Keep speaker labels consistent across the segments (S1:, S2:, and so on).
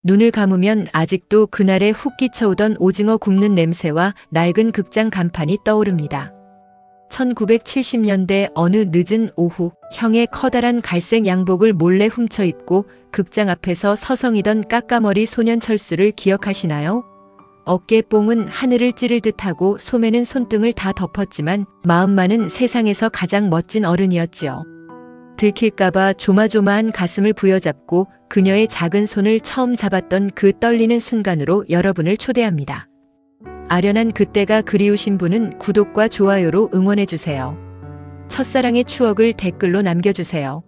S1: 눈을 감으면 아직도 그날의 훅 끼쳐오던 오징어 굽는 냄새와 낡은 극장 간판이 떠오릅니다. 1970년대 어느 늦은 오후, 형의 커다란 갈색 양복을 몰래 훔쳐 입고 극장 앞에서 서성이던 까까머리 소년 철수를 기억하시나요? 어깨뽕은 하늘을 찌를 듯하고 소매는 손등을 다 덮었지만 마음만은 세상에서 가장 멋진 어른이었지요. 들킬까봐 조마조마한 가슴을 부여잡고 그녀의 작은 손을 처음 잡았던 그 떨리는 순간으로 여러분을 초대합니다. 아련한 그때가 그리우신 분은 구독과 좋아요로 응원해주세요. 첫사랑의 추억을 댓글로 남겨주세요.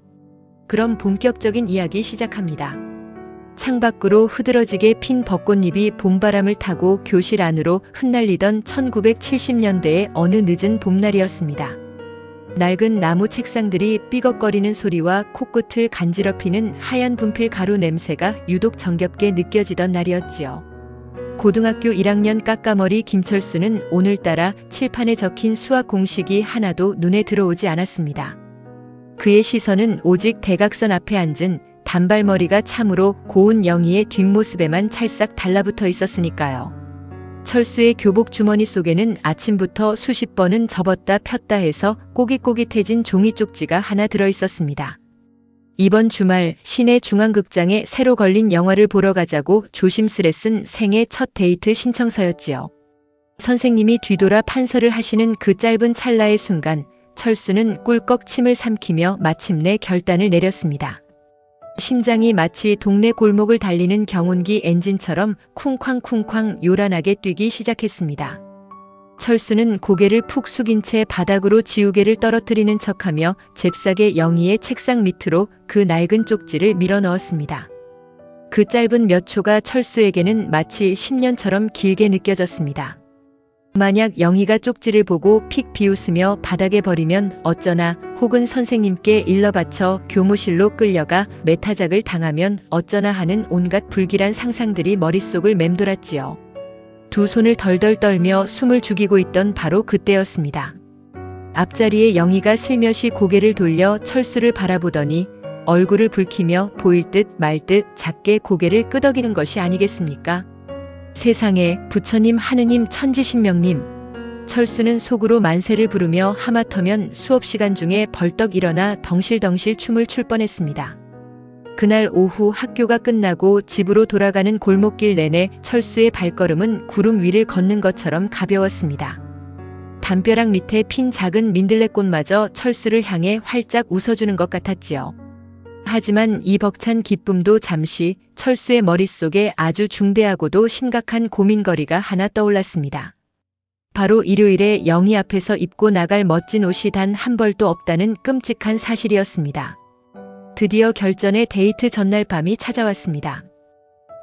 S1: 그럼 본격적인 이야기 시작합니다. 창밖으로 흐드러지게 핀 벚꽃잎이 봄바람을 타고 교실 안으로 흩날리던 1970년대의 어느 늦은 봄날이었습니다. 낡은 나무 책상들이 삐걱거리는 소리와 코끝을 간지럽히는 하얀 분필 가루 냄새가 유독 정겹게 느껴지던 날이었지요. 고등학교 1학년 까까머리 김철수는 오늘따라 칠판에 적힌 수학 공식이 하나도 눈에 들어오지 않았습니다. 그의 시선은 오직 대각선 앞에 앉은 단발머리가 참으로 고운 영희의 뒷모습에만 찰싹 달라붙어 있었으니까요. 철수의 교복 주머니 속에는 아침부터 수십 번은 접었다 폈다 해서 꼬깃꼬깃해진 종이 쪽지가 하나 들어있었습니다. 이번 주말 시내 중앙극장에 새로 걸린 영화를 보러 가자고 조심스레 쓴 생애 첫 데이트 신청서였지요. 선생님이 뒤돌아 판서를 하시는 그 짧은 찰나의 순간 철수는 꿀꺽 침을 삼키며 마침내 결단을 내렸습니다. 심장이 마치 동네 골목을 달리는 경운기 엔진처럼 쿵쾅쿵쾅 요란하게 뛰기 시작했습니다. 철수는 고개를 푹 숙인 채 바닥으로 지우개를 떨어뜨리는 척하며 잽싸게 영희의 책상 밑으로 그 낡은 쪽지를 밀어 넣었습니다. 그 짧은 몇 초가 철수에게는 마치 10년처럼 길게 느껴졌습니다. 만약 영희가 쪽지를 보고 픽 비웃으며 바닥에 버리면 어쩌나, 혹은 선생님께 일러바쳐 교무실로 끌려가 매타작을 당하면 어쩌나 하는 온갖 불길한 상상들이 머릿속을 맴돌았지요. 두 손을 덜덜 떨며 숨을 죽이고 있던 바로 그때였습니다. 앞자리에 영희가 슬며시 고개를 돌려 철수를 바라보더니 얼굴을 붉히며 보일 듯 말 듯 작게 고개를 끄덕이는 것이 아니겠습니까? 세상에, 부처님, 하느님, 천지신명님. 철수는 속으로 만세를 부르며 하마터면 수업 시간 중에 벌떡 일어나 덩실덩실 춤을 출 뻔했습니다. 그날 오후 학교가 끝나고 집으로 돌아가는 골목길 내내 철수의 발걸음은 구름 위를 걷는 것처럼 가벼웠습니다. 담벼락 밑에 핀 작은 민들레꽃마저 철수를 향해 활짝 웃어주는 것 같았지요. 하지만 이 벅찬 기쁨도 잠시 철수의 머릿속에 아주 중대하고도 심각한 고민거리가 하나 떠올랐습니다. 바로 일요일에 영희 앞에서 입고 나갈 멋진 옷이 단 한 벌도 없다는 끔찍한 사실이었습니다. 드디어 결전의 데이트 전날 밤이 찾아왔습니다.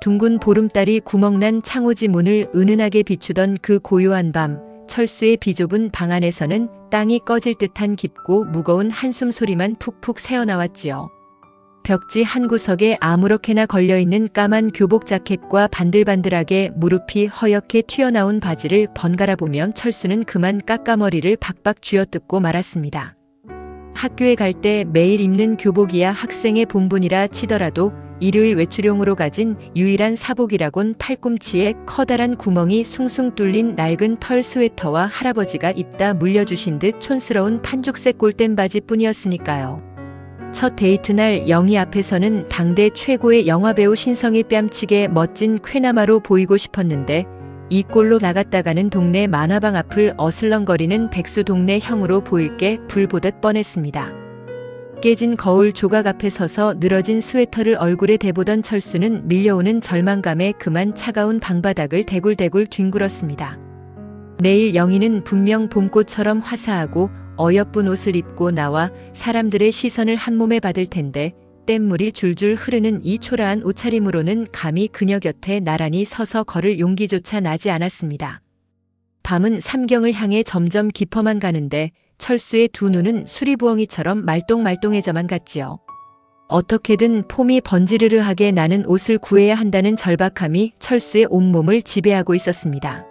S1: 둥근 보름달이 구멍난 창호지 문을 은은하게 비추던 그 고요한 밤, 철수의 비좁은 방 안에서는 땅이 꺼질 듯한 깊고 무거운 한숨 소리만 푹푹 새어나왔지요. 벽지 한 구석에 아무렇게나 걸려있는 까만 교복 자켓과 반들반들하게 무릎이 허옇게 튀어나온 바지를 번갈아 보면 철수는 그만 까까머리를 박박 쥐어뜯고 말았습니다. 학교에 갈 때 매일 입는 교복이야 학생의 본분이라 치더라도 일요일 외출용으로 가진 유일한 사복이라곤 팔꿈치에 커다란 구멍이 숭숭 뚫린 낡은 털 스웨터와 할아버지가 입다 물려주신 듯 촌스러운 판죽색 골덴 바지뿐이었으니까요. 첫 데이트 날 영희 앞에서는 당대 최고의 영화배우 신성이 뺨치게 멋진 쾌남아로 보이고 싶었는데 이 꼴로 나갔다가는 동네 만화방 앞을 어슬렁거리는 백수 동네 형으로 보일 게 불 보듯 뻔했습니다. 깨진 거울 조각 앞에 서서 늘어진 스웨터를 얼굴에 대보던 철수는 밀려오는 절망감에 그만 차가운 방바닥을 대굴대굴 뒹굴었습니다. 내일 영희는 분명 봄꽃처럼 화사하고 어여쁜 옷을 입고 나와 사람들의 시선을 한몸에 받을 텐데 뗏물이 줄줄 흐르는 이 초라한 옷차림으로는 감히 그녀 곁에 나란히 서서 걸을 용기조차 나지 않았습니다. 밤은 삼경을 향해 점점 깊어만 가는데 철수의 두 눈은 수리부엉이처럼 말똥말똥해져만 갔지요. 어떻게든 폼이 번지르르하게 나는 옷을 구해야 한다는 절박함이 철수의 온몸을 지배하고 있었습니다.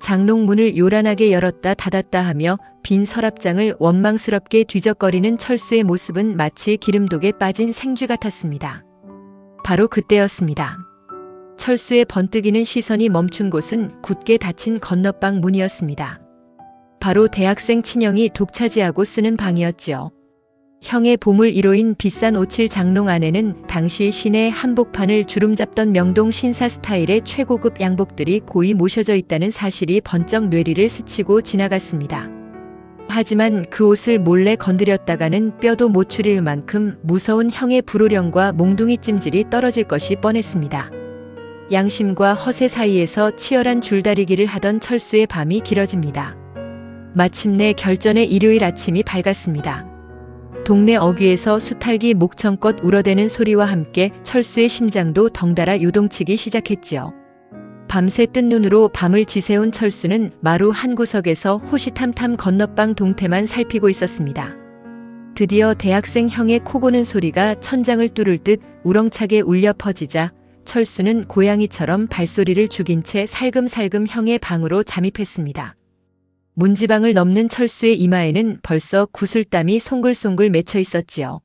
S1: 장롱문을 요란하게 열었다 닫았다 하며 빈 서랍장을 원망스럽게 뒤적거리는 철수의 모습은 마치 기름독에 빠진 생쥐 같았습니다. 바로 그때였습니다. 철수의 번뜩이는 시선이 멈춘 곳은 굳게 닫힌 건너방 문이었습니다. 바로 대학생 친형이 독차지하고 쓰는 방이었지요. 형의 보물 1호인 비싼 오칠 장롱 안에는 당시 시내 한복판을 주름잡던 명동 신사 스타일의 최고급 양복들이 고이 모셔져 있다는 사실이 번쩍 뇌리를 스치고 지나갔습니다. 하지만 그 옷을 몰래 건드렸다가는 뼈도 못 추릴 만큼 무서운 형의 불호령과 몽둥이 찜질이 떨어질 것이 뻔했습니다. 양심과 허세 사이에서 치열한 줄다리기를 하던 철수의 밤이 길어집니다. 마침내 결전의 일요일 아침이 밝았습니다. 동네 어귀에서 수탈기 목청껏 울어대는 소리와 함께 철수의 심장도 덩달아 요동치기 시작했지요. 밤새 뜬 눈으로 밤을 지새운 철수는 마루 한 구석에서 호시탐탐 건너방 동태만 살피고 있었습니다. 드디어 대학생 형의 코 고는 소리가 천장을 뚫을 듯 우렁차게 울려 퍼지자 철수는 고양이처럼 발소리를 죽인 채 살금살금 형의 방으로 잠입했습니다. 문지방을 넘는 철수의 이마에는 벌써 구슬땀이 송글송글 맺혀 있었지요.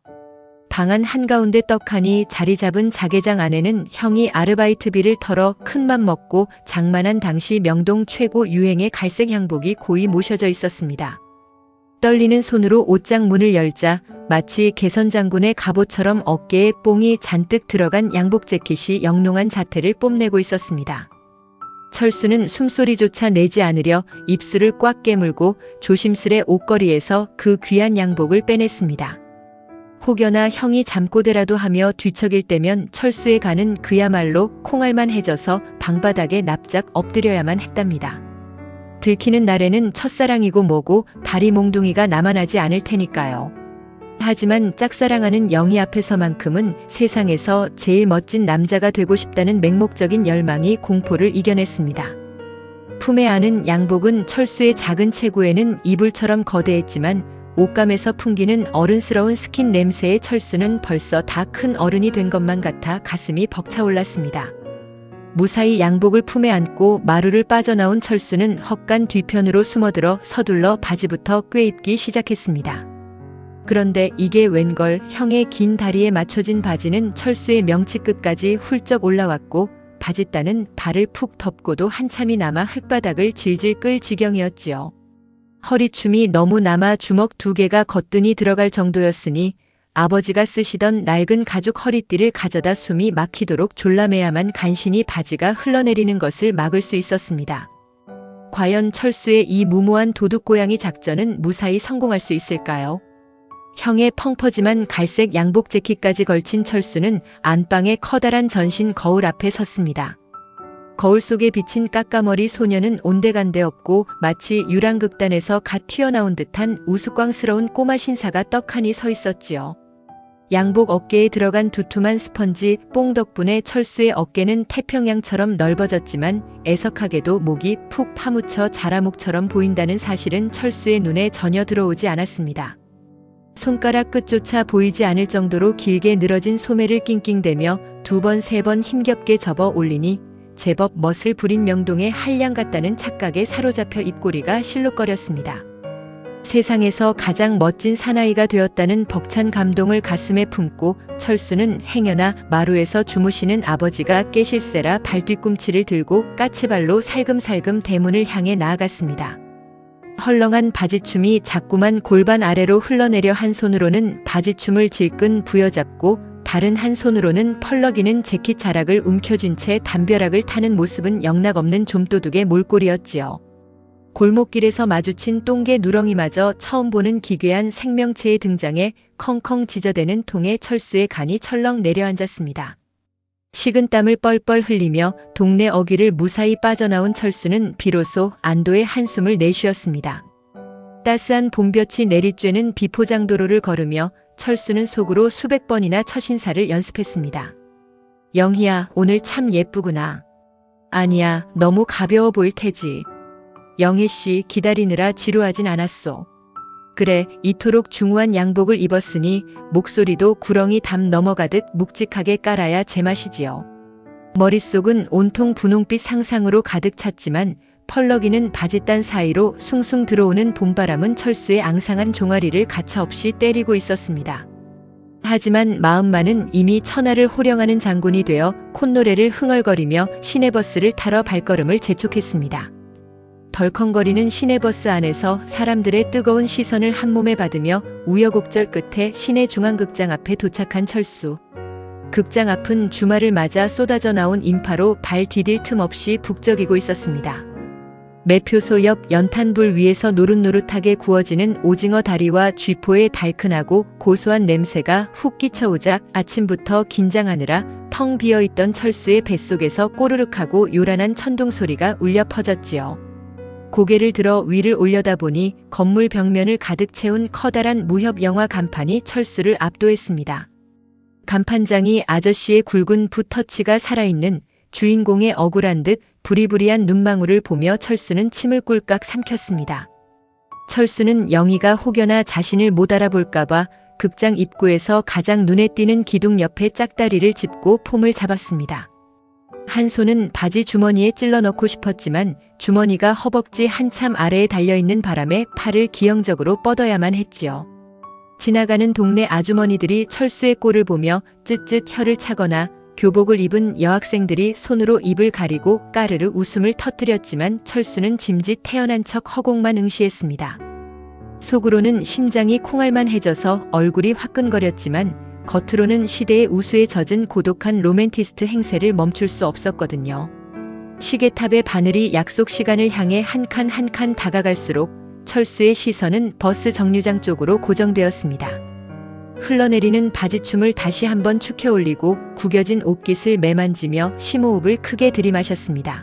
S1: 방 안 한가운데 떡하니 자리 잡은 자개장 안에는 형이 아르바이트비를 털어 큰맘 먹고 장만한 당시 명동 최고 유행의 갈색 양복이 고이 모셔져 있었습니다. 떨리는 손으로 옷장 문을 열자 마치 개선장군의 갑옷처럼 어깨에 뽕이 잔뜩 들어간 양복 재킷이 영롱한 자태를 뽐내고 있었습니다. 철수는 숨소리조차 내지 않으려 입술을 꽉 깨물고 조심스레 옷걸이에서 그 귀한 양복을 빼냈습니다. 혹여나 형이 잠꼬대라도 하며 뒤척일 때면 철수의 간은 그야말로 콩알만해져서 방바닥에 납작 엎드려야만 했답니다. 들키는 날에는 첫사랑이고 뭐고 다리 몽둥이가 남아나지 않을 테니까요. 하지만 짝사랑하는 영희 앞에서만큼은 세상에서 제일 멋진 남자가 되고 싶다는 맹목적인 열망이 공포를 이겨냈습니다. 품에 안은 양복은 철수의 작은 체구에는 이불처럼 거대했지만 옷감에서 풍기는 어른스러운 스킨 냄새에 철수는 벌써 다 큰 어른이 된 것만 같아 가슴이 벅차올랐습니다. 무사히 양복을 품에 안고 마루를 빠져나온 철수는 헛간 뒤편으로 숨어들어 서둘러 바지부터 꿰입기 시작했습니다. 그런데 이게 웬걸 형의 긴 다리에 맞춰진 바지는 철수의 명치 끝까지 훌쩍 올라왔고 바짓단은 발을 푹 덮고도 한참이 남아 흙바닥을 질질 끌 지경이었지요. 허리춤이 너무 남아 주먹 2개가 거뜬히 들어갈 정도였으니 아버지가 쓰시던 낡은 가죽 허리띠를 가져다 숨이 막히도록 졸라매야만 간신히 바지가 흘러내리는 것을 막을 수 있었습니다. 과연 철수의 이 무모한 도둑고양이 작전은 무사히 성공할 수 있을까요? 형의 펑퍼짐한 갈색 양복 재킷까지 걸친 철수는 안방의 커다란 전신 거울 앞에 섰습니다. 거울 속에 비친 까까머리 소녀는 온데간데 없고 마치 유랑극단에서 갓 튀어나온 듯한 우스꽝스러운 꼬마 신사가 떡하니 서 있었지요. 양복 어깨에 들어간 두툼한 스펀지 뽕 덕분에 철수의 어깨는 태평양처럼 넓어졌지만 애석하게도 목이 푹 파묻혀 자라목처럼 보인다는 사실은 철수의 눈에 전혀 들어오지 않았습니다. 손가락 끝조차 보이지 않을 정도로 길게 늘어진 소매를 낑낑대며 2번 3번 힘겹게 접어 올리니 제법 멋을 부린 명동의 한량 같다는 착각에 사로잡혀 입꼬리가 실룩거렸습니다. 세상에서 가장 멋진 사나이가 되었다는 벅찬 감동을 가슴에 품고 철수는 행여나 마루에서 주무시는 아버지가 깨실세라 발뒤꿈치를 들고 까치발로 살금살금 대문을 향해 나아갔습니다. 헐렁한 바지춤이 자꾸만 골반 아래로 흘러내려 한 손으로는 바지춤을 질끈 부여잡고 다른 한 손으로는 펄럭이는 재킷 자락을 움켜쥔 채 담벼락을 타는 모습은 영락없는 좀도둑의 몰골이었지요. 골목길에서 마주친 똥개 누렁이마저 처음 보는 기괴한 생명체의 등장에 컹컹 지저대는 통에 철수의 간이 철렁 내려앉았습니다. 식은땀을 뻘뻘 흘리며 동네 어귀를 무사히 빠져나온 철수는 비로소 안도의 한숨을 내쉬었습니다. 따스한 봄볕이 내리쬐는 비포장도로를 걸으며 철수는 속으로 수백 번이나 첫 인사를 연습했습니다. 영희야, 오늘 참 예쁘구나. 아니야, 너무 가벼워 보일 테지. 영희씨, 기다리느라 지루하진 않았소. 그래, 이토록 중후한 양복을 입었으니 목소리도 구렁이 담 넘어가듯 묵직하게 깔아야 제맛이지요. 머릿속은 온통 분홍빛 상상으로 가득 찼지만 펄럭이는 바짓단 사이로 숭숭 들어오는 봄바람은 철수의 앙상한 종아리를 가차없이 때리고 있었습니다. 하지만 마음만은 이미 천하를 호령하는 장군이 되어 콧노래를 흥얼거리며 시내버스를 타러 발걸음을 재촉했습니다. 덜컹거리는 시내버스 안에서 사람들의 뜨거운 시선을 한몸에 받으며 우여곡절 끝에 시내 중앙극장 앞에 도착한 철수. 극장 앞은 주말을 맞아 쏟아져 나온 인파로 발 디딜 틈 없이 북적이고 있었습니다. 매표소 옆 연탄불 위에서 노릇노릇하게 구워지는 오징어 다리와 쥐포의 달큰하고 고소한 냄새가 훅 끼쳐오자 아침부터 긴장하느라 텅 비어있던 철수의 뱃속에서 꼬르륵하고 요란한 천둥 소리가 울려 퍼졌지요. 고개를 들어 위를 올려다보니 건물 벽면을 가득 채운 커다란 무협 영화 간판이 철수를 압도했습니다. 간판장이 아저씨의 굵은 붓터치가 살아있는 주인공의 억울한 듯 부리부리한 눈망울을 보며 철수는 침을 꿀깍 삼켰습니다. 철수는 영희가 혹여나 자신을 못 알아볼까봐 극장 입구에서 가장 눈에 띄는 기둥 옆에 짝다리를 짚고 폼을 잡았습니다. 한 손은 바지 주머니에 찔러 넣고 싶었지만 주머니가 허벅지 한참 아래에 달려있는 바람에 팔을 기형적으로 뻗어야만 했지요. 지나가는 동네 아주머니들이 철수의 꼴을 보며 쯧쯧 혀를 차거나 교복을 입은 여학생들이 손으로 입을 가리고 까르르 웃음을 터뜨렸지만 철수는 짐짓 태연한 척 허공만 응시했습니다. 속으로는 심장이 콩알만해져서 얼굴이 화끈거렸지만 겉으로는 시대의 우수에 젖은 고독한 로맨티스트 행세를 멈출 수 없었거든요. 시계탑의 바늘이 약속 시간을 향해 한 칸 한 칸 다가갈수록 철수의 시선은 버스 정류장 쪽으로 고정되었습니다. 흘러내리는 바지춤을 다시 한번 축혀 올리고 구겨진 옷깃을 매만지며 심호흡을 크게 들이마셨습니다.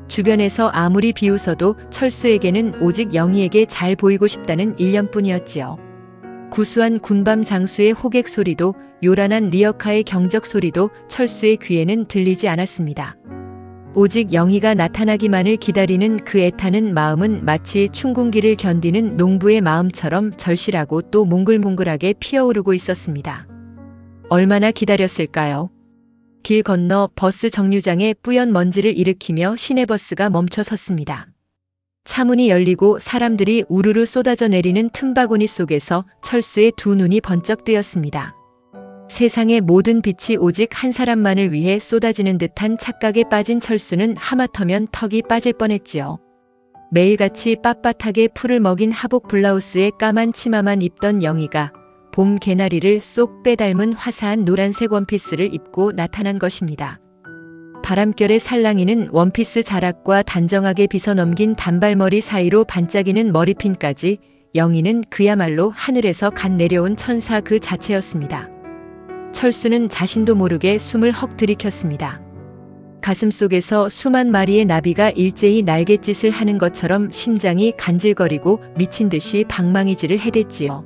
S1: 주변에서 아무리 비웃어도 철수에게는 오직 영희에게 잘 보이고 싶다는 일념뿐이었지요. 구수한 군밤 장수의 호객 소리도 요란한 리어카의 경적 소리도 철수의 귀에는 들리지 않았습니다. 오직 영희가 나타나기만을 기다리는 그 애타는 마음은 마치 춘궁기를 견디는 농부의 마음처럼 절실하고 또 몽글몽글하게 피어오르고 있었습니다. 얼마나 기다렸을까요? 길 건너 버스 정류장에 뿌연 먼지를 일으키며 시내버스가 멈춰 섰습니다. 차문이 열리고 사람들이 우르르 쏟아져 내리는 틈바구니 속에서 철수의 두 눈이 번쩍 뜨였습니다. 세상의 모든 빛이 오직 한 사람만을 위해 쏟아지는 듯한 착각에 빠진 철수는 하마터면 턱이 빠질 뻔했지요. 매일같이 빳빳하게 풀을 먹인 하복 블라우스에 까만 치마만 입던 영희가 봄 개나리를 쏙 빼닮은 화사한 노란색 원피스를 입고 나타난 것입니다. 바람결의 살랑이는 원피스 자락과 단정하게 빗어넘긴 단발머리 사이로 반짝이는 머리핀까지 영희는 그야말로 하늘에서 갓 내려온 천사 그 자체였습니다. 철수는 자신도 모르게 숨을 헉 들이켰습니다. 가슴속에서 수만 마리의 나비가 일제히 날갯짓을 하는 것처럼 심장이 간질거리고 미친 듯이 방망이질을 해댔지요.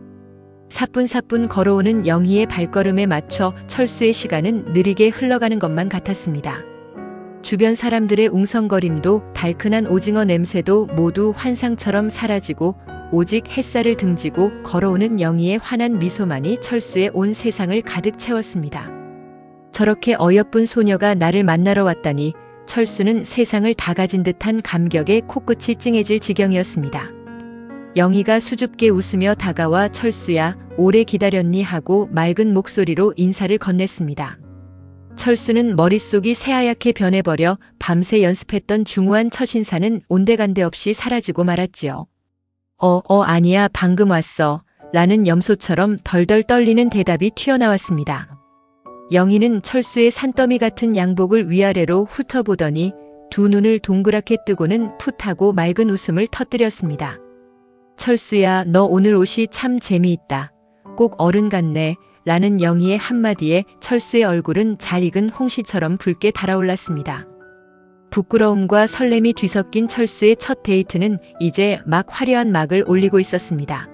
S1: 사뿐사뿐 걸어오는 영희의 발걸음에 맞춰 철수의 시간은 느리게 흘러가는 것만 같았습니다. 주변 사람들의 웅성거림도 달큰한 오징어 냄새도 모두 환상처럼 사라지고 오직 햇살을 등지고 걸어오는 영희의 환한 미소만이 철수의 온 세상을 가득 채웠습니다. 저렇게 어여쁜 소녀가 나를 만나러 왔다니 철수는 세상을 다 가진 듯한 감격에 코끝이 찡해질 지경이었습니다. 영희가 수줍게 웃으며 다가와 철수야, 오래 기다렸니 하고 맑은 목소리로 인사를 건넸습니다. 철수는 머릿속이 새하얗게 변해버려 밤새 연습했던 중후한 첫인사는 온데간데 없이 사라지고 말았지요. 아니야, 방금 왔어. 라는 염소처럼 덜덜 떨리는 대답이 튀어나왔습니다. 영희는 철수의 산더미 같은 양복을 위아래로 훑어보더니 두 눈을 동그랗게 뜨고는 풋하고 맑은 웃음을 터뜨렸습니다. 철수야, 너 오늘 옷이 참 재미있다. 꼭 어른 같네. 라는 영희의 한마디에 철수의 얼굴은 잘 익은 홍시처럼 붉게 달아올랐습니다. 부끄러움과 설렘이 뒤섞인 철수의 첫 데이트는 이제 막 화려한 막을 올리고 있었습니다.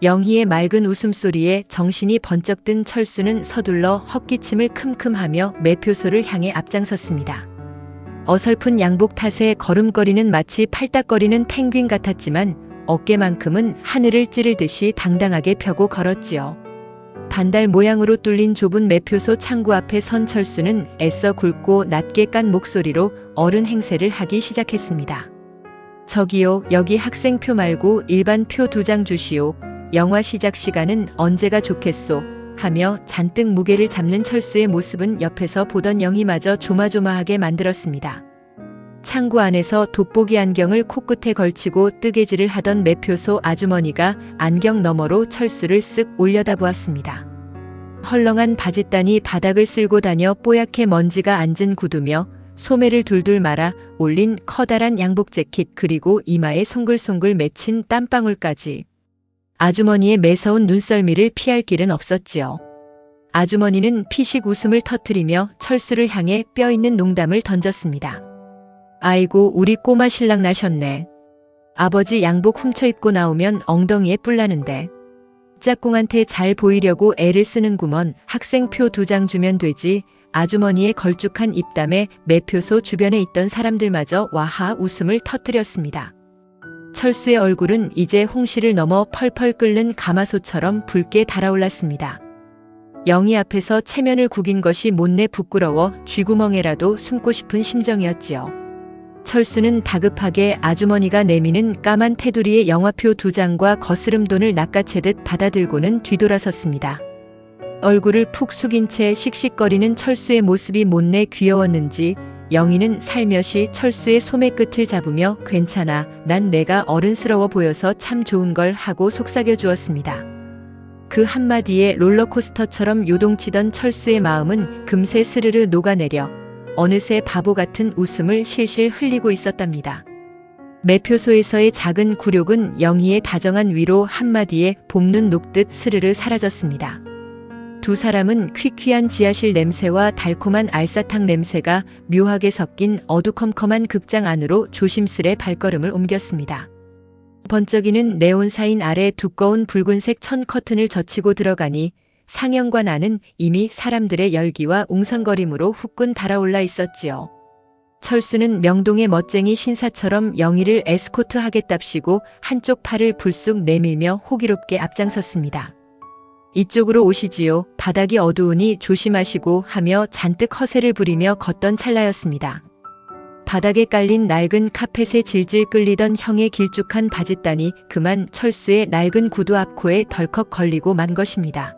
S1: 영희의 맑은 웃음소리에 정신이 번쩍 든 철수는 서둘러 헛기침을 큼큼하며 매표소를 향해 앞장섰습니다. 어설픈 양복 탓에 걸음걸이는 마치 팔딱거리는 펭귄 같았지만 어깨만큼은 하늘을 찌를 듯이 당당하게 펴고 걸었지요. 반달 모양으로 뚫린 좁은 매표소 창구 앞에 선 철수는 애써 굵고 낮게 깐 목소리로 어른 행세를 하기 시작했습니다. 저기요, 여기 학생표 말고 일반 표 2장 주시오. 영화 시작 시간은 언제가 좋겠소? 하며 잔뜩 무게를 잡는 철수의 모습은 옆에서 보던 영희마저 조마조마하게 만들었습니다. 창구 안에서 돋보기 안경을 코끝에 걸치고 뜨개질을 하던 매표소 아주머니가 안경 너머로 철수를 쓱 올려다보았습니다. 헐렁한 바짓단이 바닥을 쓸고 다녀 뽀얗게 먼지가 앉은 구두며 소매를 둘둘 말아 올린 커다란 양복 재킷 그리고 이마에 송글송글 맺힌 땀방울까지. 아주머니의 매서운 눈썰미를 피할 길은 없었지요. 아주머니는 피식 웃음을 터뜨리며 철수를 향해 뼈있는 농담을 던졌습니다. 아이고 우리 꼬마 신랑 나셨네. 아버지 양복 훔쳐 입고 나오면 엉덩이에 뿔 나는데. 짝꿍한테 잘 보이려고 애를 쓰는구먼. 학생표 2장 주면 되지. 아주머니의 걸쭉한 입담에 매표소 주변에 있던 사람들마저 와하 웃음을 터뜨렸습니다. 철수의 얼굴은 이제 홍시를 넘어 펄펄 끓는 가마솥처럼 붉게 달아올랐습니다. 영희 앞에서 체면을 구긴 것이 못내 부끄러워 쥐구멍에라도 숨고 싶은 심정이었지요. 철수는 다급하게 아주머니가 내미는 까만 테두리의 영화표 2장과 거스름돈을 낚아채듯 받아들고는 뒤돌아섰습니다. 얼굴을 푹 숙인 채 씩씩거리는 철수의 모습이 못내 귀여웠는지 영희는 살며시 철수의 소매 끝을 잡으며 괜찮아, 난 내가 어른스러워 보여서 참 좋은 걸 하고 속삭여 주었습니다. 그 한마디에 롤러코스터처럼 요동치던 철수의 마음은 금세 스르르 녹아내려 어느새 바보 같은 웃음을 실실 흘리고 있었답니다. 매표소에서의 작은 굴욕은 영희의 다정한 위로 한마디에 봄눈 녹듯 스르르 사라졌습니다. 두 사람은 퀴퀴한 지하실 냄새와 달콤한 알사탕 냄새가 묘하게 섞인 어두컴컴한 극장 안으로 조심스레 발걸음을 옮겼습니다. 번쩍이는 네온사인 아래 두꺼운 붉은색 천 커튼을 젖히고 들어가니 상영관 안은 이미 사람들의 열기와 웅성거림으로 후끈 달아올라 있었지요. 철수는 명동의 멋쟁이 신사처럼 영희를 에스코트하겠답시고 한쪽 팔을 불쑥 내밀며 호기롭게 앞장섰습니다. 이쪽으로 오시지요. 바닥이 어두우니 조심하시고 하며 잔뜩 허세를 부리며 걷던 찰나였습니다. 바닥에 깔린 낡은 카펫에 질질 끌리던 형의 길쭉한 바짓단이 그만 철수의 낡은 구두 앞코에 덜컥 걸리고 만 것입니다.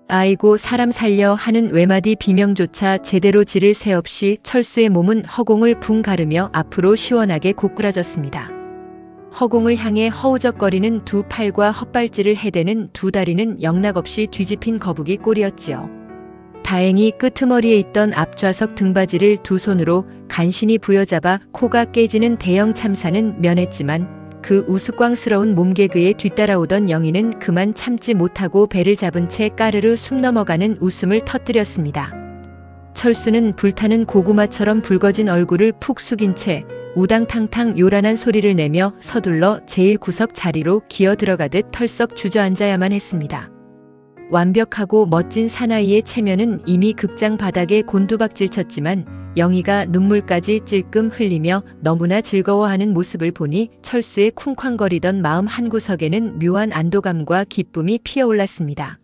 S1: 아이고 사람 살려 하는 외마디 비명조차 제대로 지를 새 없이 철수의 몸은 허공을 붕 가르며 앞으로 시원하게 고꾸라졌습니다. 허공을 향해 허우적거리는 두 팔과 헛발질을 해대는 두 다리는 영락없이 뒤집힌 거북이 꼴이었지요. 다행히 끄트머리에 있던 앞좌석 등받이를 두 손으로 간신히 부여잡아 코가 깨지는 대형 참사는 면했지만 그 우스꽝스러운 몸개그에 뒤따라오던 영희는 그만 참지 못하고 배를 잡은 채 까르르 숨 넘어가는 웃음을 터뜨렸습니다. 철수는 불타는 고구마처럼 붉어진 얼굴을 푹 숙인 채 우당탕탕 요란한 소리를 내며 서둘러 제일 구석 자리로 기어 들어가듯 털썩 주저앉아야만 했습니다. 완벽하고 멋진 사나이의 체면은 이미 극장 바닥에 곤두박질 쳤지만 영희가 눈물까지 찔끔 흘리며 너무나 즐거워하는 모습을 보니 철수의 쿵쾅거리던 마음 한구석에는 묘한 안도감과 기쁨이 피어올랐습니다.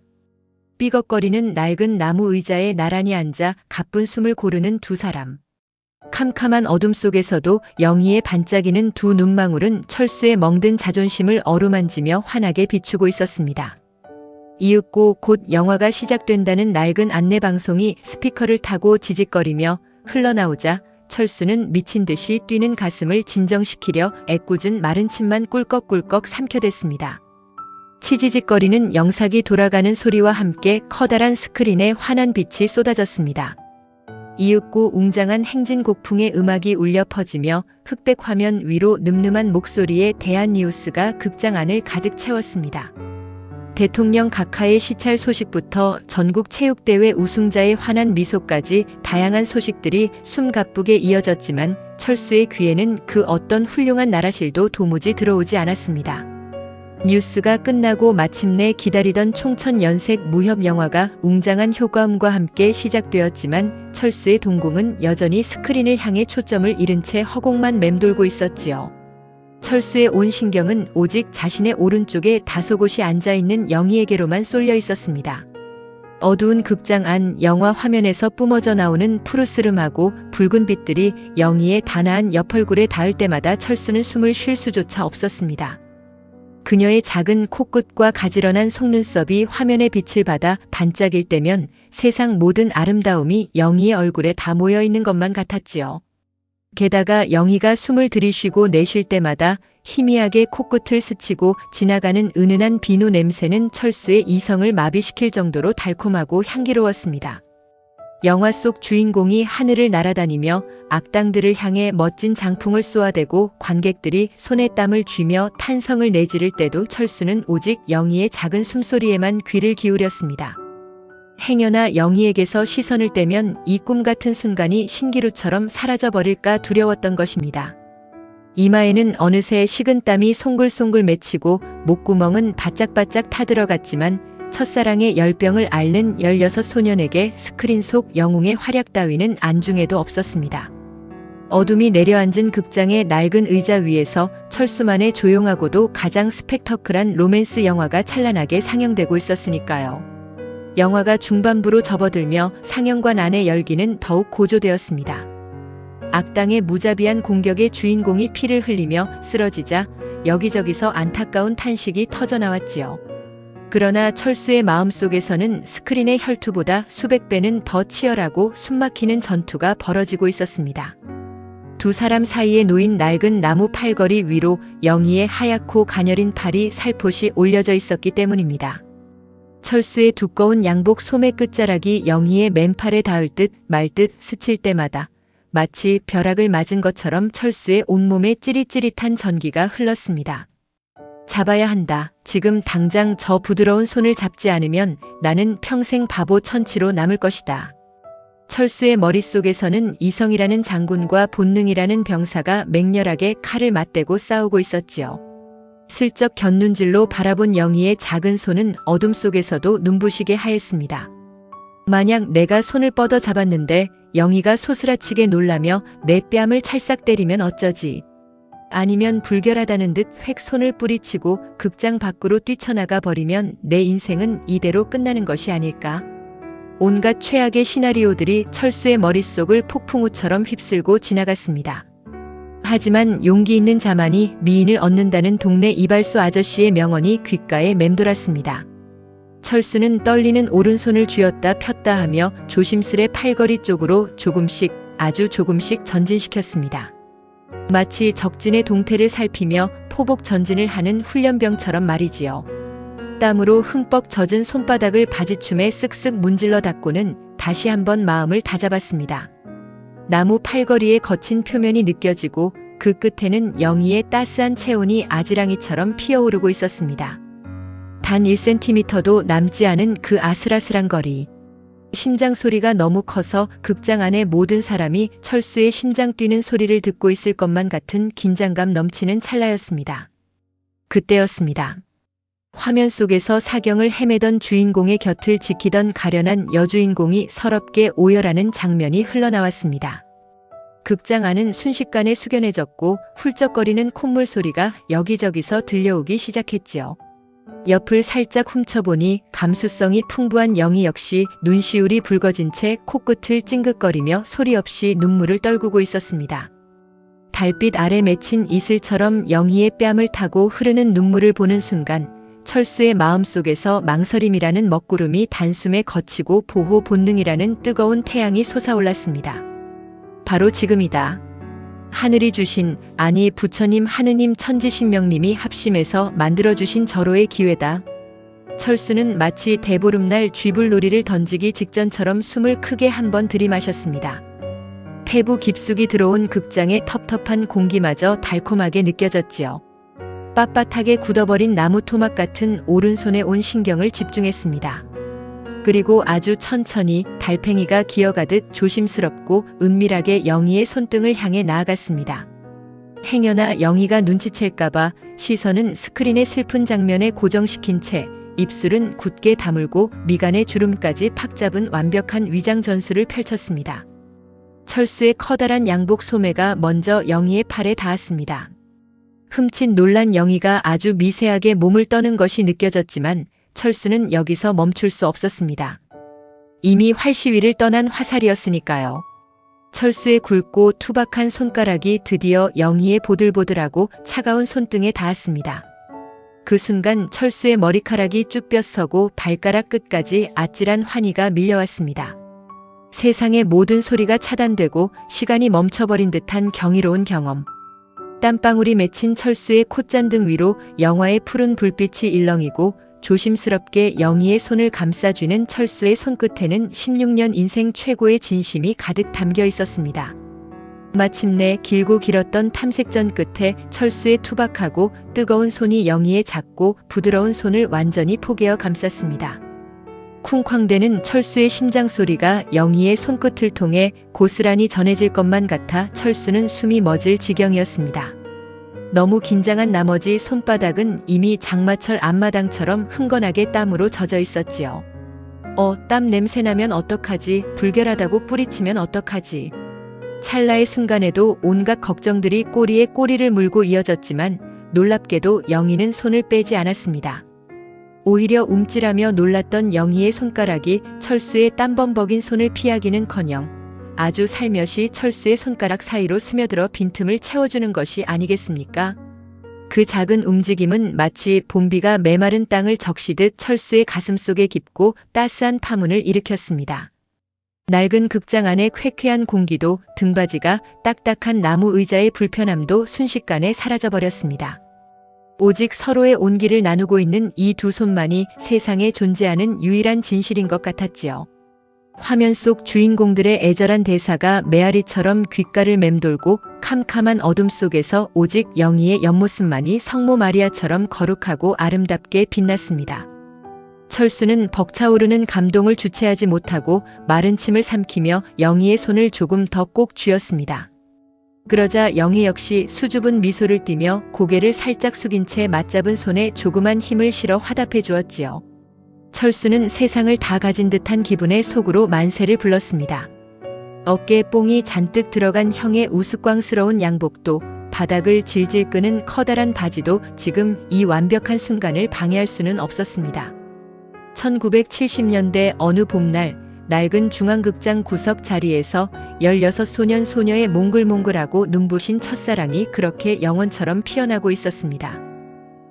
S1: 삐걱거리는 낡은 나무 의자에 나란히 앉아 가쁜 숨을 고르는 두 사람. 캄캄한 어둠 속에서도 영희의 반짝이는 두 눈망울은 철수의 멍든 자존심을 어루만지며 환하게 비추고 있었습니다. 이윽고 곧 영화가 시작된다는 낡은 안내방송이 스피커를 타고 지직거리며 흘러나오자 철수는 미친 듯이 뛰는 가슴을 진정시키려 애꿎은 마른 침만 꿀꺽꿀꺽 삼켜댔습니다. 치지직거리는 영상이 돌아가는 소리와 함께 커다란 스크린에 환한 빛이 쏟아졌습니다. 이윽고 웅장한 행진곡풍의 음악이 울려 퍼지며 흑백 화면 위로 늠름한 목소리의 대한뉴스가 극장 안을 가득 채웠습니다. 대통령 각하의 시찰 소식부터 전국 체육대회 우승자의 환한 미소까지 다양한 소식들이 숨가쁘게 이어졌지만 철수의 귀에는 그 어떤 훌륭한 나라실도 도무지 들어오지 않았습니다. 뉴스가 끝나고 마침내 기다리던 총천연색 무협 영화가 웅장한 효과음과 함께 시작되었지만 철수의 동공은 여전히 스크린을 향해 초점을 잃은 채 허공만 맴돌고 있었지요. 철수의 온 신경은 오직 자신의 오른쪽에 다소곳이 앉아있는 영희에게로만 쏠려 있었습니다. 어두운 극장 안 영화 화면에서 뿜어져 나오는 푸르스름하고 붉은 빛들이 영희의 단아한 옆얼굴에 닿을 때마다 철수는 숨을 쉴 수조차 없었습니다. 그녀의 작은 코끝과 가지런한 속눈썹이 화면의 빛을 받아 반짝일 때면 세상 모든 아름다움이 영희의 얼굴에 다 모여 있는 것만 같았지요. 게다가 영희가 숨을 들이쉬고 내쉴 때마다 희미하게 코끝을 스치고 지나가는 은은한 비누 냄새는 철수의 이성을 마비시킬 정도로 달콤하고 향기로웠습니다. 영화 속 주인공이 하늘을 날아다니며 악당들을 향해 멋진 장풍을 쏘아대고 관객들이 손에 땀을 쥐며 탄성을 내지를 때도 철수는 오직 영희의 작은 숨소리에만 귀를 기울였습니다. 행여나 영희에게서 시선을 떼면 이 꿈 같은 순간이 신기루처럼 사라져버릴까 두려웠던 것입니다. 이마에는 어느새 식은땀이 송글송글 맺히고 목구멍은 바짝바짝 타들어갔지만 첫사랑의 열병을 앓는 16 소년에게 스크린 속 영웅의 활약 따위는 안중에도 없었습니다. 어둠이 내려앉은 극장의 낡은 의자 위에서 철수만의 조용하고도 가장 스펙터클한 로맨스 영화가 찬란하게 상영되고 있었으니까요. 영화가 중반부로 접어들며 상영관 안의 열기는 더욱 고조되었습니다. 악당의 무자비한 공격에 주인공이 피를 흘리며 쓰러지자 여기저기서 안타까운 탄식이 터져나왔지요. 그러나 철수의 마음속에서는 스크린의 혈투보다 수백 배는 더 치열하고 숨막히는 전투가 벌어지고 있었습니다. 두 사람 사이에 놓인 낡은 나무 팔걸이 위로 영희의 하얗고 가녀린 팔이 살포시 올려져 있었기 때문입니다. 철수의 두꺼운 양복 소매 끝자락이 영희의 맨팔에 닿을 듯 말 듯 스칠 때마다 마치 벼락을 맞은 것처럼 철수의 온몸에 찌릿찌릿한 전기가 흘렀습니다. 잡아야 한다. 지금 당장 저 부드러운 손을 잡지 않으면 나는 평생 바보 천치로 남을 것이다. 철수의 머릿속에서는 이성이라는 장군과 본능이라는 병사가 맹렬하게 칼을 맞대고 싸우고 있었지요. 슬쩍 곁눈질로 바라본 영희의 작은 손은 어둠 속에서도 눈부시게 하였습니다. 만약 내가 손을 뻗어 잡았는데 영희가 소스라치게 놀라며 내 뺨을 찰싹 때리면 어쩌지? 아니면 불결하다는 듯 획 손을 뿌리치고 극장 밖으로 뛰쳐나가 버리면 내 인생은 이대로 끝나는 것이 아닐까? 온갖 최악의 시나리오들이 철수의 머릿속을 폭풍우처럼 휩쓸고 지나갔습니다. 하지만 용기 있는 자만이 미인을 얻는다는 동네 이발소 아저씨의 명언이 귓가에 맴돌았습니다. 철수는 떨리는 오른손을 쥐었다 폈다 하며 조심스레 팔걸이 쪽으로 조금씩 아주 조금씩 전진시켰습니다. 마치 적진의 동태를 살피며 포복 전진을 하는 훈련병처럼 말이지요. 땀으로 흠뻑 젖은 손바닥을 바지춤에 쓱쓱 문질러 닦고는 다시 한번 마음을 다잡았습니다. 나무 팔걸이의 거친 표면이 느껴지고 그 끝에는 영희의 따스한 체온이 아지랑이처럼 피어오르고 있었습니다. 단 1cm도 남지 않은 그 아슬아슬한 거리. 심장 소리가 너무 커서 극장 안의 모든 사람이 철수의 심장 뛰는 소리를 듣고 있을 것만 같은 긴장감 넘치는 찰나였습니다. 그때였습니다. 화면 속에서 사경을 헤매던 주인공의 곁을 지키던 가련한 여주인공이 서럽게 오열하는 장면이 흘러나왔습니다. 극장 안은 순식간에 숙연해졌고 훌쩍거리는 콧물 소리가 여기저기서 들려오기 시작했지요. 옆을 살짝 훔쳐보니 감수성이 풍부한 영희 역시 눈시울이 붉어진 채 코끝을 찡긋거리며 소리 없이 눈물을 떨구고 있었습니다. 달빛 아래 맺힌 이슬처럼 영희의 뺨을 타고 흐르는 눈물을 보는 순간 철수의 마음속에서 망설임이라는 먹구름이 단숨에 거치고 보호 본능이라는 뜨거운 태양이 솟아올랐습니다. 바로 지금이다. 하늘이 주신, 아니 부처님 하느님 천지신명님이 합심해서 만들어주신 절호의 기회다. 철수는 마치 대보름날 쥐불놀이를 던지기 직전처럼 숨을 크게 한번 들이마셨습니다. 폐부 깊숙이 들어온 극장의 텁텁한 공기마저 달콤하게 느껴졌지요. 빳빳하게 굳어버린 나무 토막 같은 오른손에 온 신경을 집중했습니다. 그리고 아주 천천히 달팽이가 기어가듯 조심스럽고 은밀하게 영희의 손등을 향해 나아갔습니다. 행여나 영희가 눈치챌까봐 시선은 스크린의 슬픈 장면에 고정시킨 채 입술은 굳게 다물고 미간의 주름까지 팍 잡은 완벽한 위장 전술을 펼쳤습니다. 철수의 커다란 양복 소매가 먼저 영희의 팔에 닿았습니다. 흠칫 놀란 영희가 아주 미세하게 몸을 떠는 것이 느껴졌지만 철수는 여기서 멈출 수 없었습니다. 이미 활시위를 떠난 화살이었으니까요. 철수의 굵고 투박한 손가락이 드디어 영희의 보들보들하고 차가운 손등에 닿았습니다. 그 순간 철수의 머리카락이 쭉 뼛서고 발가락 끝까지 아찔한 환희가 밀려왔습니다. 세상의 모든 소리가 차단되고 시간이 멈춰버린 듯한 경이로운 경험. 땀방울이 맺힌 철수의 콧잔등 위로 영화의 푸른 불빛이 일렁이고 조심스럽게 영희의 손을 감싸쥐는 철수의 손끝에는 16년 인생 최고의 진심이 가득 담겨 있었습니다. 마침내 길고 길었던 탐색전 끝에 철수의 투박하고 뜨거운 손이 영희의 작고 부드러운 손을 완전히 포개어 감쌌습니다. 쿵쾅대는 철수의 심장 소리가 영희의 손끝을 통해 고스란히 전해질 것만 같아 철수는 숨이 멎을 지경이었습니다. 너무 긴장한 나머지 손바닥은 이미 장마철 앞마당처럼 흥건하게 땀으로 젖어 있었지요. 땀 냄새 나면 어떡하지? 불결하다고 뿌리치면 어떡하지? 찰나의 순간에도 온갖 걱정들이 꼬리에 꼬리를 물고 이어졌지만 놀랍게도 영희는 손을 빼지 않았습니다. 오히려 움찔하며 놀랐던 영희의 손가락이 철수의 땀범벅인 손을 피하기는커녕 아주 살며시 철수의 손가락 사이로 스며들어 빈틈을 채워주는 것이 아니겠습니까? 그 작은 움직임은 마치 봄비가 메마른 땅을 적시듯 철수의 가슴속에 깊고 따스한 파문을 일으켰습니다. 낡은 극장 안의 쾌쾌한 공기도 등받이가 딱딱한 나무 의자의 불편함도 순식간에 사라져버렸습니다. 오직 서로의 온기를 나누고 있는 이 두 손만이 세상에 존재하는 유일한 진실인 것 같았지요. 화면 속 주인공들의 애절한 대사가 메아리처럼 귓가를 맴돌고 캄캄한 어둠 속에서 오직 영희의 옆모습만이 성모 마리아처럼 거룩하고 아름답게 빛났습니다. 철수는 벅차오르는 감동을 주체하지 못하고 마른 침을 삼키며 영희의 손을 조금 더 꼭 쥐었습니다. 그러자 영희 역시 수줍은 미소를 띠며 고개를 살짝 숙인 채 맞잡은 손에 조그만 힘을 실어 화답해 주었지요. 철수는 세상을 다 가진 듯한 기분에 속으로 만세를 불렀습니다. 어깨에 뽕이 잔뜩 들어간 형의 우스꽝스러운 양복도 바닥을 질질 끄는 커다란 바지도 지금 이 완벽한 순간을 방해할 수는 없었습니다. 1970년대 어느 봄날 낡은 중앙극장 구석 자리에서 16소년 소녀의 몽글몽글하고 눈부신 첫사랑이 그렇게 영원처럼 피어나고 있었습니다.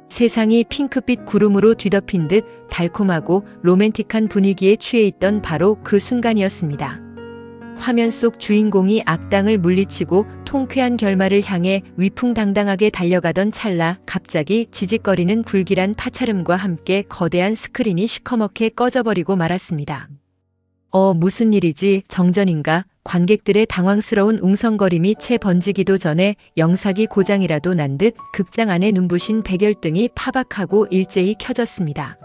S1: 세상이 핑크빛 구름으로 뒤덮인 듯 달콤하고 로맨틱한 분위기에 취해 있던 바로 그 순간이었습니다. 화면 속 주인공이 악당을 물리치고 통쾌한 결말을 향해 위풍당당하게 달려가던 찰나 갑자기 지직거리는 불길한 파차름과 함께 거대한 스크린이 시커멓게 꺼져버리고 말았습니다. 무슨 일이지? 정전인가? 관객들의 당황스러운 웅성거림이 채 번지기도 전에 영상이 고장이라도 난 듯 극장 안에 눈부신 백열등이 파박하고 일제히 켜졌습니다.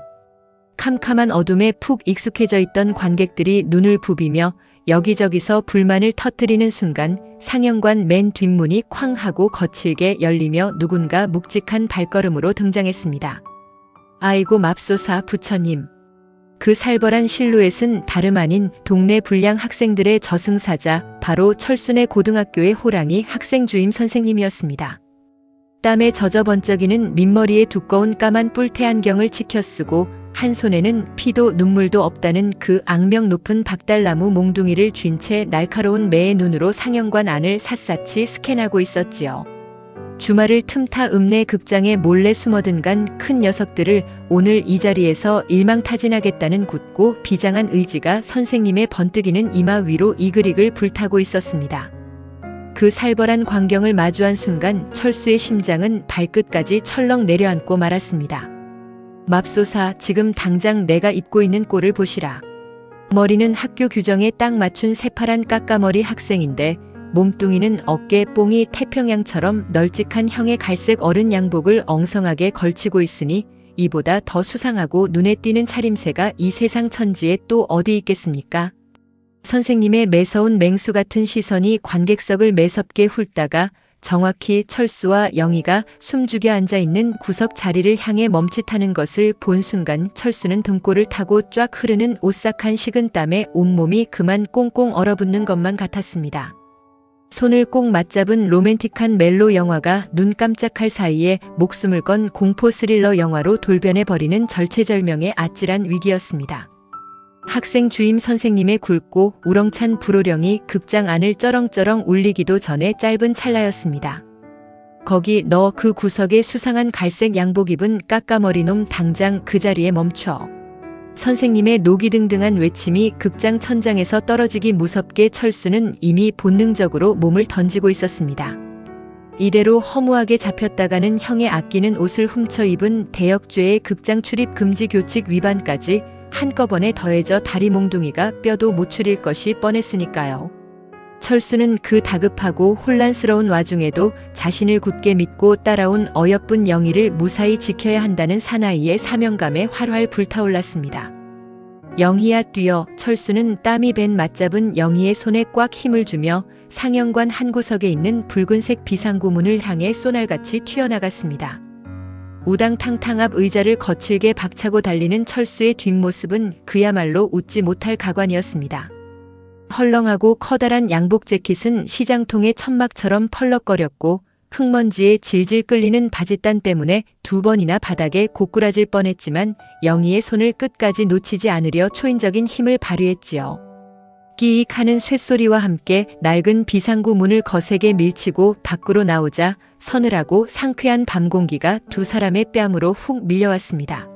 S1: 캄캄한 어둠에 푹 익숙해져 있던 관객들이 눈을 부비며 여기저기서 불만을 터뜨리는 순간 상영관 맨 뒷문이 쾅 하고 거칠게 열리며 누군가 묵직한 발걸음으로 등장했습니다. 아이고 맙소사 부처님. 그 살벌한 실루엣은 다름 아닌 동네 불량 학생들의 저승사자 바로 철순의 고등학교의 호랑이 학생 주임 선생님이었습니다. 땀에 젖어 번쩍이는 민머리에 두꺼운 까만 뿔테 안경을 치켜 쓰고 한 손에는 피도 눈물도 없다는 그 악명 높은 박달나무 몽둥이를 쥔 채 날카로운 매의 눈으로 상영관 안을 샅샅이 스캔하고 있었지요. 주말을 틈타 읍내 극장에 몰래 숨어든 간 큰 녀석들을 오늘 이 자리에서 일망타진하겠다는 굳고 비장한 의지가 선생님의 번뜩이는 이마 위로 이글이글 불타고 있었습니다. 그 살벌한 광경을 마주한 순간 철수의 심장은 발끝까지 철렁 내려앉고 말았습니다. 맙소사, 지금 당장 내가 입고 있는 꼴을 보시라. 머리는 학교 규정에 딱 맞춘 새파란 까까머리 학생인데 몸뚱이는 어깨 뽕이 태평양처럼 널찍한 형의 갈색 어른 양복을 엉성하게 걸치고 있으니 이보다 더 수상하고 눈에 띄는 차림새가 이 세상 천지에 또 어디 있겠습니까? 선생님의 매서운 맹수 같은 시선이 관객석을 매섭게 훑다가 정확히 철수와 영희가 숨죽여 앉아있는 구석 자리를 향해 멈칫하는 것을 본 순간 철수는 등골을 타고 쫙 흐르는 오싹한 식은땀에 온몸이 그만 꽁꽁 얼어붙는 것만 같았습니다. 손을 꼭 맞잡은 로맨틱한 멜로 영화가 눈 깜짝할 사이에 목숨을 건 공포 스릴러 영화로 돌변해버리는 절체절명의 아찔한 위기였습니다. 학생 주임 선생님의 굵고 우렁찬 불호령이 극장 안을 쩌렁쩌렁 울리기도 전에 짧은 찰나였습니다. 거기 너 그 구석에 수상한 갈색 양복 입은 까까머리 놈 당장 그 자리에 멈춰. 선생님의 노기등등한 외침이 극장 천장에서 떨어지기 무섭게 철수는 이미 본능적으로 몸을 던지고 있었습니다. 이대로 허무하게 잡혔다가는 형의 아끼는 옷을 훔쳐 입은 대역죄의 극장 출입 금지 교칙 위반까지 한꺼번에 더해져 다리 몽둥이가 뼈도 못 추릴 것이 뻔했으니까요. 철수는 그 다급하고 혼란스러운 와중에도 자신을 굳게 믿고 따라온 어여쁜 영희를 무사히 지켜야 한다는 사나이의 사명감에 활활 불타올랐습니다. 영희야 뛰어. 철수는 땀이 밴 맞잡은 영희의 손에 꽉 힘을 주며 상영관 한 구석에 있는 붉은색 비상구 문을 향해 쏘날같이 튀어나갔습니다. 우당탕탕 앞 의자를 거칠게 박차고 달리는 철수의 뒷모습은 그야말로 웃지 못할 가관이었습니다. 헐렁하고 커다란 양복 재킷은 시장통의 천막처럼 펄럭거렸고 흙먼지에 질질 끌리는 바짓단 때문에 2번이나 바닥에 고꾸라질 뻔했지만 영희의 손을 끝까지 놓치지 않으려 초인적인 힘을 발휘했지요. 끼익 하는 쇳소리와 함께 낡은 비상구 문을 거세게 밀치고 밖으로 나오자 서늘하고 상쾌한 밤 공기가 두 사람의 뺨으로 훅 밀려왔습니다.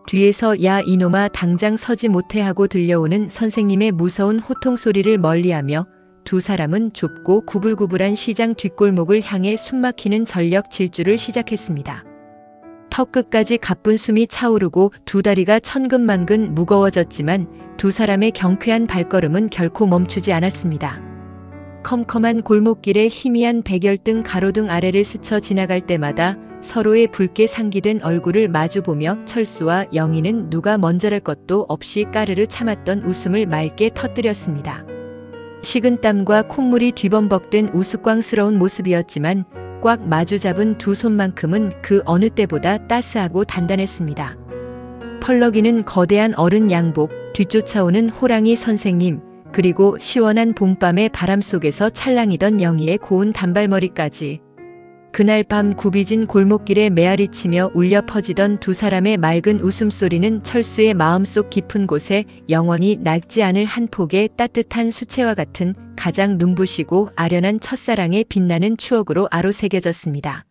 S1: 뒤에서 야 이놈아 당장 서지 못해 하고 들려오는 선생님의 무서운 호통 소리를 멀리하며 두 사람은 좁고 구불구불한 시장 뒷골목을 향해 숨막히는 전력 질주를 시작했습니다. 턱끝까지 가쁜 숨이 차오르고 두 다리가 천근만근 무거워졌지만 두 사람의 경쾌한 발걸음은 결코 멈추지 않았습니다. 컴컴한 골목길에 희미한 백열등 가로등 아래를 스쳐 지나갈 때마다 서로의 붉게 상기된 얼굴을 마주보며 철수와 영희는 누가 먼저랄 것도 없이 까르르 참았던 웃음을 맑게 터뜨렸습니다. 식은땀과 콧물이 뒤범벅된 우스꽝스러운 모습이었지만 꽉 마주 잡은 두 손만큼은 그 어느 때보다 따스하고 단단했습니다. 펄럭이는 거대한 어른 양복, 뒤쫓아오는 호랑이 선생님, 그리고 시원한 봄밤의 바람 속에서 찰랑이던 영희의 고운 단발머리까지. 그날 밤 굽이진 골목길에 메아리치며 울려 퍼지던 두 사람의 맑은 웃음소리는 철수의 마음속 깊은 곳에 영원히 낡지 않을 한 폭의 따뜻한 수채화 같은 가장 눈부시고 아련한 첫사랑의 빛나는 추억으로 아로새겨졌습니다.